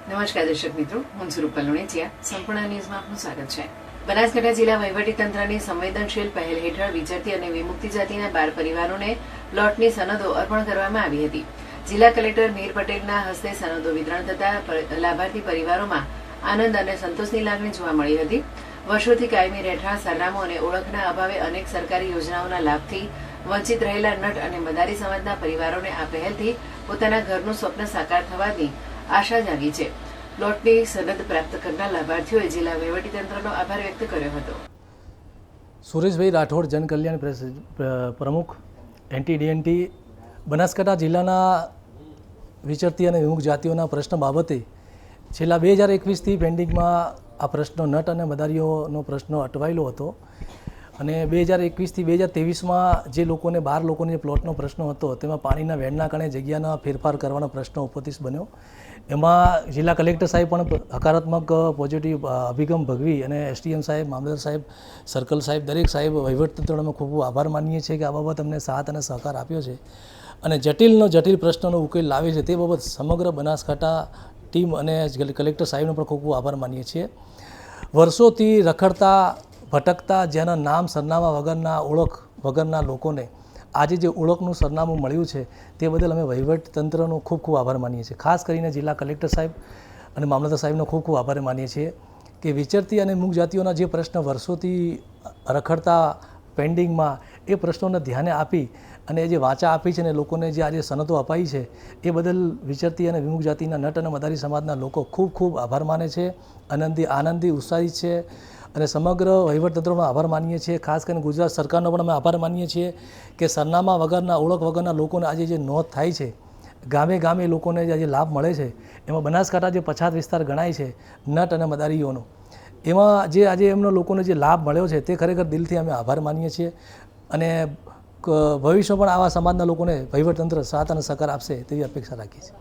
નમસ્કાર દર્શક મિત્રો, હું છું રૂપલ લુણેચિયા. સંપૂર્ણ ન્યૂઝમાં આપનું સ્વાગત છે. બનાસકાંઠા જિલ્લા વહીવટીતંત્રની સંવેદનશીલ પહેલ હેઠળ વિચરતી અને વિમુક્તિ જાતિના 12 પરિવારોને પ્લોટની સનદો અર્પણ કરવામાં આવી હતી. જિલ્લા કલેક્ટર મીર પટેલના હસ્તે સનદો વિતરણ થતા લાભાર્થી પરિવારોમાં આનંદ અને સંતોષની લાગણી જોવા મળી હતી. વર્ષોથી કાયમી રહેઠાણ, સરનામું અને ઓળખના અભાવે અનેક સરકારી યોજનાઓના લાભથી વંચિત રહેલા નટ અને મદારી સમાજના પરિવારોને આ પહેલથી પોતાના ઘરનું સ્વપ્ન સાકાર થવાની આશા જાગી છે. પ્લોટની સનદ પ્રાપ્ત કરનાર લાભાર્થીઓએ જિલ્લા વહીવટીતંત્રનો આભાર વ્યક્ત કર્યો હતો. સુરેશભાઈ રાઠોડ, જનકલ્યાણ પ્રમુખ, NTDNT. બનાસકાંઠા જિલ્લાના વિચરતી અને વિમુખ જાતિઓના પ્રશ્ન બાબતે છેલ્લા 2021થી પેન્ડિંગમાં આ પ્રશ્ન નટ અને મદારીઓનો પ્રશ્ન અટવાયેલો હતો અને 2021થી 2023માં જે લોકોને 12 લોકોને જે પ્લોટનો પ્રશ્ન હતો તેમાં પાણીના વેણના કારણે જગ્યાના ફેરફાર કરવાનો પ્રશ્ન ઉપસ્થિત બન્યો. એમાં જિલ્લા કલેક્ટર સાહેબ પણ હકારાત્મક પોઝિટિવ અભિગમ ભગવી અને SDM સાહેબ, મામલતદાર સાહેબ, સર્કલ સાહેબ, દરેક સાહેબ વહીવટતંત્રનો અમે ખૂબ આભાર માનીએ છીએ કે આ બાબત અમને સાથ અને સહકાર આપ્યો છે અને જટિલ પ્રશ્નનો ઉકેલ લાવે છે. તે બાબત સમગ્ર બનાસકાંઠા ટીમ અને કલેક્ટર સાહેબનો પણ ખૂબ આભાર માનીએ છીએ. વર્ષોથી રખડતા, ભટકતા, જેના નામ સરનામા વગરના, ઓળખ વગરના લોકોને આજે જે ઓળખનું સરનામું મળ્યું છે તે બદલ અમે વહીવટતંત્રનો ખૂબ આભાર માનીએ છીએ. ખાસ કરીને જિલ્લા કલેક્ટર સાહેબ અને મામલતદાર સાહેબનો ખૂબ આભાર માનીએ છીએ કે વિચરતી અને મુખ જાતિઓના જે પ્રશ્ન વર્ષોથી રખડતા પેન્ડિંગમાં એ પ્રશ્નોને ધ્યાને આપી અને જે વાચા આપી છે ને લોકોને જે આજે સનદો અપાઈ છે એ બદલ વિચરતી અને વિમુખ જાતિના નટ અને મદારી સમાજના લોકો ખૂબ આભાર માને છે, આનંદી ઉત્સાહિત છે અને સમગ્ર વહીવટતંત્રનો આભાર માનીએ છીએ. ખાસ કરીને ગુજરાત સરકારનો પણ અમે આભાર માનીએ છીએ કે સરનામા વગરના, ઓળખ વગરના લોકોને આજે જે નોંધ થાય છે, ગામે લોકોને જે આજે લાભ મળે છે, એમાં બનાસકાંઠા જે પછાત વિસ્તાર ગણાય છે નટ અને મદારીઓનો, એમાં જે આજે એમનો લોકોને જે લાભ મળ્યો છે તે ખરેખર દિલથી અમે આભાર માનીએ છીએ અને ભવિષ્યમાં પણ આવા સમાજના લોકોને વહીવટતંત્ર સાથ અને સહકાર આપશે તેવી અપેક્ષા રાખીએ છીએ.